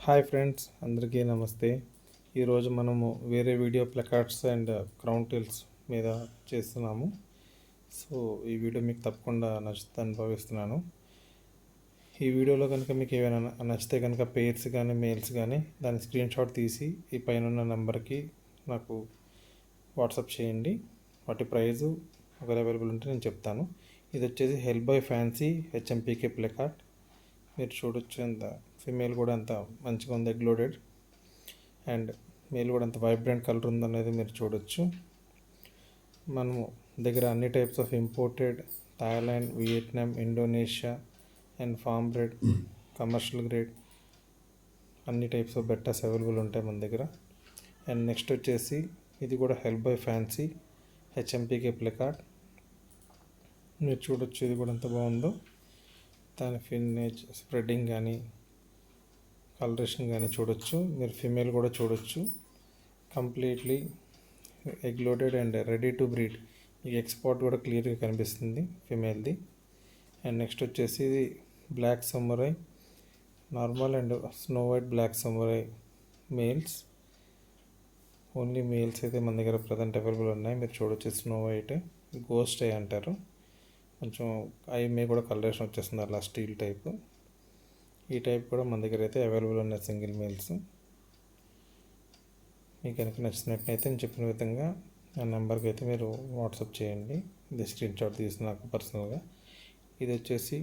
Hi friends, అందరికీ నమస్తే. ఈరోజు మనము వేరే video plakats and crown tails మీద చేస్తున్నాము. సో ఈ వీడియో మీకు తప్పకుండా నచ్చుతుందని భావిస్తున్నాను. ఈ వీడియోలో కనుక మీకు ఏమైనా నచ్చితే కనుక పేర్స్ కానీ మెయిల్స్ కానీ దాని స్క్రీన్ షాట్ తీసి ఈ పైన ఉన్న నెంబర్కి నాకు వాట్సాప్ చేయండి. వాటి ప్రైజు ఒకవేళ అవైలబుల్ ఉంటే నేను చెప్తాను. ఇది వచ్చేసి help by fancy HMPK plakat. మీరు చూడొచ్చు, ఎంత ఫిమేల్ కూడా అంత మంచిగా ఉంది, ఎగ్లోడెడ్, అండ్ మేల్ కూడా అంత వైబ్రెంట్ కలర్ ఉందనేది మీరు చూడొచ్చు. మనము దగ్గర అన్ని types of imported Thailand, Vietnam, Indonesia and farm bred, commercial grade అన్ని టైప్స్ ఆఫ్ బెట్టర్స్ అవైలబుల్ ఉంటాయి మన దగ్గర. అండ్ నెక్స్ట్ వచ్చేసి ఇది కూడా help by fancy HMPK plakat. మీరు చూడొచ్చు, ఇది కూడా ఎంత బాగుందో. దాని ఫిన్నేజ్, స్ప్రెడ్డింగ్ కానీ కలరేషన్ కానీ చూడొచ్చు. మీరు ఫిమేల్ కూడా చూడొచ్చు, completely egg loaded and ready to breed. ఈ ఎక్స్పోర్ట్ కూడా క్లియర్గా కనిపిస్తుంది ఫిమేల్ది. అండ్ నెక్స్ట్ వచ్చేసి ఇది black samurai, normal and snow white black samurai males. Only males అయితే మన దగ్గర ప్రజెంట్ అవైలబుల్ ఉన్నాయి. మీరు చూడొచ్చు, స్నో వైట్, గోస్ట్ ఐ అంటారు. కొంచెం ఐ మీద కూడా కలరేషన్ వచ్చేస్తుంది అలా స్టీల్ టైప్. ఈ టైప్ కూడా మన దగ్గర అయితే అవైలబుల్ ఉన్నాయి సింగిల్ మేల్స్. మీకు కనుక నచ్చినట్లయితే నేను చెప్పిన విధంగా ఆ నెంబర్కి అయితే మీరు వాట్సాప్ చేయండి. ఇది స్క్రీన్ షాట్ తీసి నాకు పర్సనల్గా. ఇది వచ్చేసి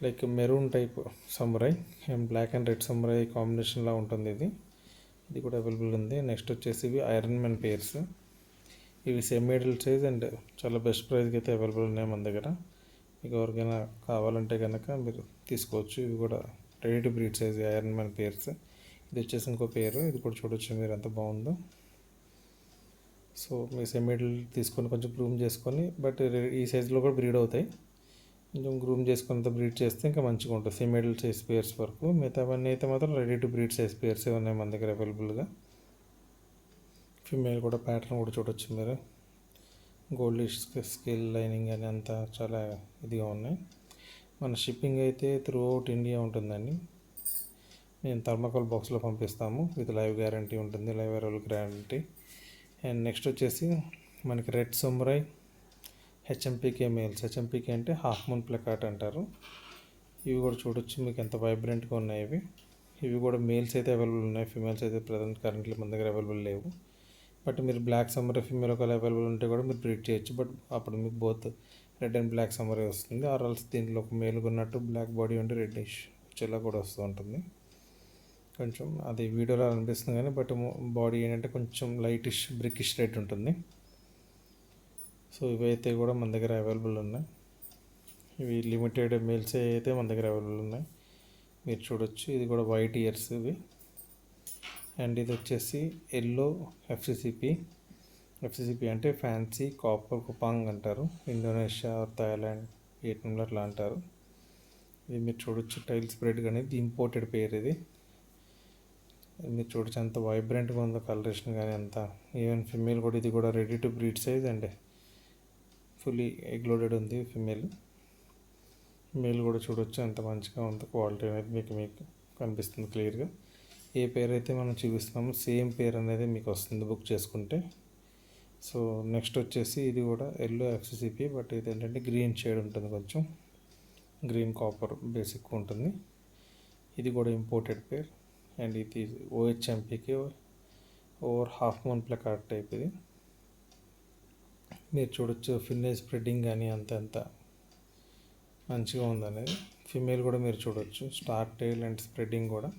like maroon type samurai and black and red samurai కాంబినేషన్లా ఉంటుంది. ఇది కూడా అవైలబుల్ ఉంది. నెక్స్ట్ వచ్చేసి ఇవి ఐరన్ మ్యాన్ పేర్స్. ఇవి సెమీ మిడిల్ సైజ్ అండ్ చాలా బెస్ట్ ప్రైస్కి అయితే అవైలబుల్ ఉన్నాయి మన దగ్గర. మీకు ఎవరికైనా కావాలంటే కనుక మీరు తీసుకోవచ్చు. ఇవి కూడా ready to breed size iron man pairs. ఇది వచ్చేసి ఇంకో పేరు, ఇది కూడా చూడొచ్చు మీరు ఎంత బాగుందో. సో మీ సెమీ మిడిల్ తీసుకొని కొంచెం గ్రూమ్ చేసుకొని, బట్ ఈ సైజులో కూడా బ్రీడ్ అవుతాయి. కొంచెం గ్రూమ్ చేసుకున్నంత బ్రీడ్ చేస్తే ఇంకా మంచిగా ఉంటుంది సెమీ మిడిల్ సైజ్ పేర్స్ వరకు. మిగతావన్నీ అయితే మాత్రం ready to breed size pairs ఉన్నాయి మన దగ్గర అవైలబుల్గా. ఫిమేల్ కూడా ప్యాటర్న్ కూడా చూడొచ్చు మీరు. గోల్డ్ స్కేల్ లైనింగ్ అని అంతా చాలా ఇదిగా ఉన్నాయి. మన షిప్పింగ్ అయితే త్రూ అవుట్ ఇండియా ఉంటుందండి. నేను థర్మాకోల్ బాక్స్లో పంపిస్తాము విత్ లైవ్ గ్యారంటీ ఉంటుంది, live arrival guarantee. And next వచ్చేసి మనకి రెడ్ సమురై హెచ్ఎంపీకే మేల్స్. హెచ్ఎంపీకే అంటే హాఫ్ మూన్ ప్లకార్డ్ అంటారు. ఇవి కూడా చూడొచ్చు, మీకు ఎంత వైబ్రెంట్గా ఉన్నాయి ఇవి. ఇవి కూడా మేల్స్ అయితే అవైలబుల్ ఉన్నాయి, ఫిమేల్స్ అయితే ప్రజెంట్ కరెంట్లీ మన దగ్గర అవైలబుల్ లేవు. బట్ మీరు బ్లాక్ సమ్మర్ ఫిమేల్ ఒకవేళ అవైలబుల్ ఉంటే కూడా మీరు బ్రీడ్ చేయొచ్చు. బట్ అప్పుడు మీకు both red and black summer వస్తుంది. ఆర్ఎల్స్ దీంట్లో ఒక మేలుగా ఉన్నట్టు బ్లాక్ బాడీ ఉంటే రెడ్డిష్ చెల్ల కూడా వస్తూ ఉంటుంది. కొంచెం అది వీడియోలో అనిపిస్తుంది కానీ బట్ బాడీ ఏంటంటే కొంచెం లైటిష్ బ్రికిష్ రెడ్ ఉంటుంది. సో ఇవైతే కూడా మన దగ్గర అవైలబుల్ ఉన్నాయి. ఇవి లిమిటెడ్ మేల్స్ అయితే మన దగ్గర అవైలబుల్ ఉన్నాయి, మీరు చూడొచ్చు. ఇది కూడా వైట్ ఇయర్స్ ఇవి. అండ్ ఇది వచ్చేసి ఎల్లో ఎఫ్సిసిపి. ఎఫ్సిసిపి అంటే ఫ్యాన్సీ కాపర్ కుపాంగ్ అంటారు. ఇండోనేషియా, థాయిలాండ్, వియట్నాంలో అట్లా అంటారు. ఇది మీరు చూడొచ్చు, టైల్ స్ప్రెడ్ కానీ ఇది ఇంపోర్టెడ్ పేరు. ఇది మీరు చూడొచ్చు ఎంత వైబ్రెంట్గా ఉందో కలరేషన్ కానీ అంతా. ఈవెన్ ఫిమేల్ కూడా, ఇది కూడా ready to breed size and fully egg loaded ఉంది ఫిమేల్. మేల్ కూడా చూడొచ్చు ఎంత మంచిగా ఉందో. క్వాలిటీ అనేది మీకు కనిపిస్తుంది క్లియర్గా. ఏ పేరు అయితే మనం చూపిస్తున్నామో సేమ్ పేరు అనేది మీకు వస్తుంది బుక్ చేసుకుంటే. సో నెక్స్ట్ వచ్చేసి ఇది కూడా ఎల్లో ఎఫ్సిసిపి, బట్ ఇది ఏంటంటే గ్రీన్ షేడ్ ఉంటుంది, కొంచెం గ్రీన్ కాపర్ బేసిక్ ఉంటుంది. ఇది కూడా ఇంపోర్టెడ్ పేర్. అండ్ ఇది ఓహెచ్ఎంపీకి over half moon plakat type. ఇది మీరు చూడొచ్చు, ఫిన్నేజ్ స్ప్రెడ్డింగ్ కానీ అంత మంచిగా ఉందనేది. ఫిమేల్ కూడా మీరు చూడొచ్చు, స్టార్ టైల్ అండ్ స్ప్రెడ్డింగ్ కూడా.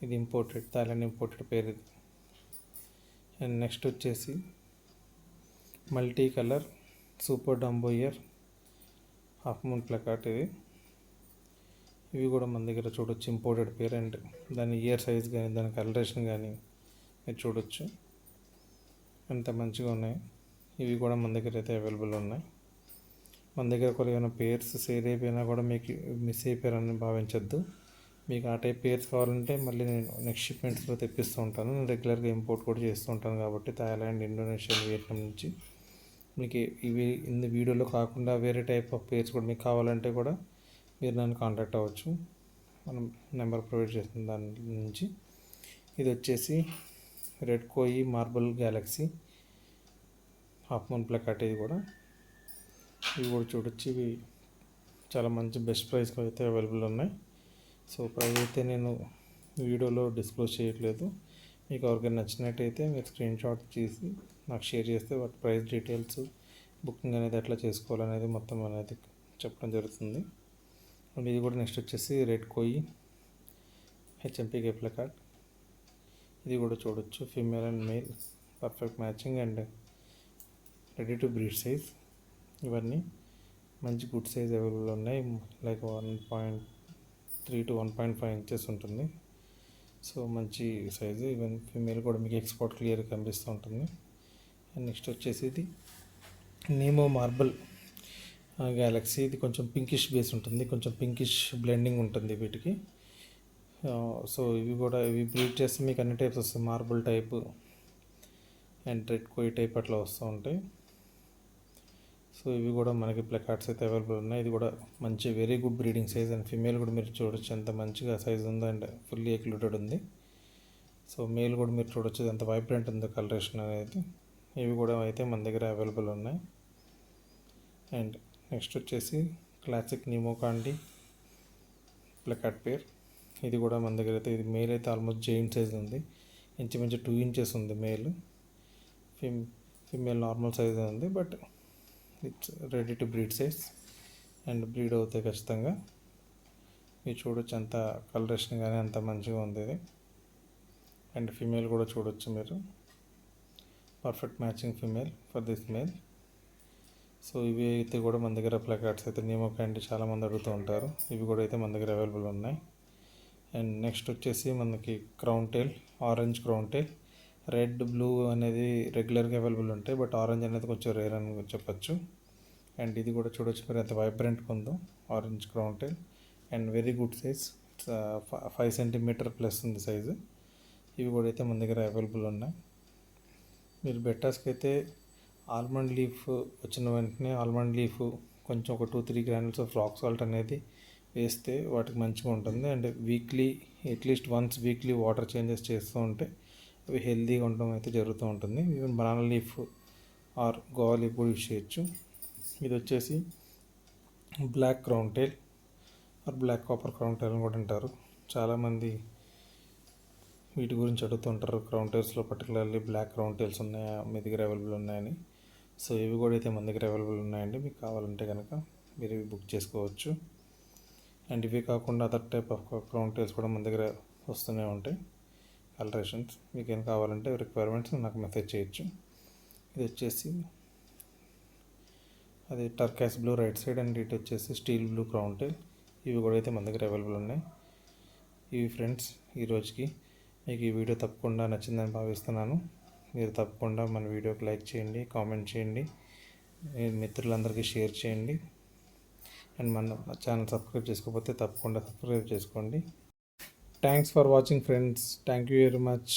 ఇది ఇంపోర్టెడ్, థాయిలాండ్ ఇంపోర్టెడ్ పేరు ఇది. అండ్ నెక్స్ట్ వచ్చేసి multi colour super Dumbo year half moon placard ఇది. ఇవి కూడా మన దగ్గర చూడొచ్చు, ఇంపోర్టెడ్ పేరు. అండ్ దాని ఇయర్ సైజ్ కానీ దాని కలరేషన్ కానీ మీరు చూడొచ్చు ఎంత మంచిగా ఉన్నాయి. ఇవి కూడా మన దగ్గర అయితే అవైలబుల్ ఉన్నాయి. మన దగ్గర కొన్ని ఏమైనా పేర్స్ సేల్ అయిపోయినా కూడా మీకు మిస్ అయిపోయారని భావించద్దు. మీకు ఆ టైప్ పేర్స్ కావాలంటే మళ్ళీ నేను నెక్స్ట్ షిప్మెంట్స్లో తెప్పిస్తూ ఉంటాను. నేను రెగ్యులర్గా ఇంపోర్ట్ కూడా చేస్తూ ఉంటాను కాబట్టి థాయిలాండ్, ఇండోనేషియా, వియట్నాం నుంచి. మీకు ఇవి ఇన్ని వీడియోలో కాకుండా వేరే టైప్ ఆఫ్ పేర్స్ కూడా మీకు కావాలంటే కూడా మీరు నన్ను కాంటాక్ట్ అవ్వచ్చు. మనం నెంబర్ ప్రొవైడ్ చేసిన దాని నుంచి. ఇది వచ్చేసి రెడ్ కోయి మార్బుల్ గ్యాలక్సీ హాఫ్ మూన్ ప్లకార్ట్. ఇది కూడా చూడొచ్చు. ఇవి చాలా మంచి బెస్ట్ ప్రైస్కి అయితే అవైలబుల్ ఉన్నాయి. సో ప్రైస్ అయితే నేను వీడియోలో డిస్క్లోజ్ చేయట్లేదు. మీకు ఎవరికైనా నచ్చినట్టయితే మీరు స్క్రీన్ షాట్ తీసి నాకు షేర్ చేస్తే వాటి ప్రైస్ డీటెయిల్స్, బుకింగ్ అనేది ఎట్లా చేసుకోవాలనేది మొత్తం అనేది చెప్పడం జరుగుతుంది. అండ్ ఇది కూడా నెక్స్ట్ వచ్చేసి రెడ్ కోయి హెచ్ఎంపీకే ప్లకార్ట్. ఇది కూడా చూడొచ్చు. Female and male perfect matching and ready to breed size. ఇవన్నీ మంచి గుడ్ సైజ్ అవైలబుల్ ఉన్నాయి. లైక్ 1.3 to 1.5 ఇంచెస్ ఉంటుంది. సో మంచి సైజు. ఈవెన్ ఫీమేల్ కూడా మీకు ఎక్స్పోర్ట్ క్లియర్గా కనిపిస్తూ ఉంటుంది. అండ్ నెక్స్ట్ వచ్చేసి ఇది నీమో మార్బుల్ గ్యాలక్సీ. ఇది కొంచెం పింకిష్ బేస్ ఉంటుంది, కొంచెం పింకిష్ బ్లెండింగ్ ఉంటుంది వీటికి. సో ఇవి బ్రీడ్ చేస్తే మీకు అన్ని టైప్స్ వస్తాయి. మార్బుల్ టైప్ అండ్ రెడ్ కోయి టైప్ అట్లా వస్తూ ఉంటాయి. సో ఇవి కూడా మనకి ప్లకార్డ్స్ అయితే అవైలబుల్ ఉన్నాయి. ఇది కూడా మంచి very good breeding size. And female కూడా మీరు చూడొచ్చు ఎంత మంచిగా సైజ్ ఉందో అండ్ ఫుల్లీ ఎక్లూటెడ్ ఉంది. సో మేల్ కూడా మీరు చూడొచ్చు ఎంత వైబ్రెంట్ ఉందో కలరేషన్ అనేది. ఇవి కూడా అయితే మన దగ్గర అవైలబుల్ ఉన్నాయి. అండ్ నెక్స్ట్ వచ్చేసి క్లాసిక్ నీమో కాండి ప్లకార్డ్ పేర్. ఇది కూడా మన దగ్గర అయితే, ఇది మేల్ అయితే ఆల్మోస్ట్ జైంట్ సైజ్ ఉంది. ఇంచుమించు 2 inches ఉంది మేల్. ఫీమేల్ నార్మల్ సైజ్ ఉంది, but it's ready to breed size and breed అవుతాయి ఖచ్చితంగా. మీరు చూడొచ్చు అంత కలరేషన్ కానీ అంత మంచిగా ఉంది ఇది. అండ్ ఫీమేల్ కూడా చూడొచ్చు మీరు, perfect matching female for this male. So ఇవి అయితే కూడా మన దగ్గర ప్లకార్డ్స్ అయితే నీమో కాండి చాలామంది అడుగుతూ ఉంటారు. ఇవి కూడా అయితే మన దగ్గర అవైలబుల్ ఉన్నాయి. అండ్ నెక్స్ట్ వచ్చేసి మనకి crown tile, orange crown tile. Red, blue అనేది రెగ్యులర్గా అవైలబుల్ ఉంటాయి, బట్ ఆరెంజ్ అనేది కొంచెం రేర్ అని చెప్పచ్చు. అండ్ ఇది కూడా చూడొచ్చు మీరు ఎంత వైబ్రెంట్గా ఉందో, orange crown tile. And very good size, 5 centimeter plus ఉంది సైజు. ఇవి కూడా అయితే మన దగ్గర అవైలబుల్ ఉన్నాయి. మీరు బెట్టాస్కి అయితే ఆల్మండ్ లీఫ్ వచ్చిన వెంటనే ఆల్మండ్ లీఫ్ కొంచెం ఒక 2-3 granules ఆఫ్ రాక్ సాల్ట్ అనేది వేస్తే వాటికి మంచిగా ఉంటుంది. And weekly at least once weekly water changes చేస్తూ ఉంటే అవి హెల్తీగా ఉండడం అయితే జరుగుతూ ఉంటుంది. Even banana leaf or guava leaf కూడా యూజ్ చేయొచ్చు. ఇది వచ్చేసి black crown tail or black copper crown tail అని కూడా అంటారు. చాలామంది వీటి గురించి అడుగుతుంటారు. క్రౌన్ టైల్స్లో పర్టికులర్లీ బ్లాక్ క్రౌన్ టైల్స్ ఉన్నాయా మీ దగ్గర అవైలబుల్ ఉన్నాయని. సో ఇవి కూడా అయితే మన దగ్గర అవైలబుల్ ఉన్నాయండి. మీకు కావాలంటే కనుక మీరు ఇవి బుక్ చేసుకోవచ్చు. అండ్ ఇవి కాకుండా other type of crown tiles కూడా మన దగ్గర వస్తూనే ఉంటాయి, కలరేషన్స్. మీకు ఏం కావాలంటే రిక్వైర్మెంట్స్ నాకు మెసేజ్ చేయొచ్చు. ఇది వచ్చేసి అది టర్కాస్ బ్లూ రైట్ సైడ్ అండ్ ఇటు వచ్చేసి స్టీల్ బ్లూ క్రౌన్ టైల్. ఇవి కూడా అయితే మన దగ్గర అవైలబుల్ ఉన్నాయి. ఇవి ఫ్రెండ్స్ ఈరోజుకి. మీకు ఈ వీడియో తప్పకుండా నచ్చిందని భావిస్తున్నాను. మీరు తప్పకుండా మన వీడియోకి లైక్ చేయండి, కామెంట్ చేయండి, మిత్రులందరికీ షేర్ చేయండి. అండ్ మన ఛానల్ సబ్స్క్రైబ్ చేసుకోకపోతే తప్పకుండా సబ్స్క్రైబ్ చేసుకోండి. Thanks for watching friends. Thank you very much.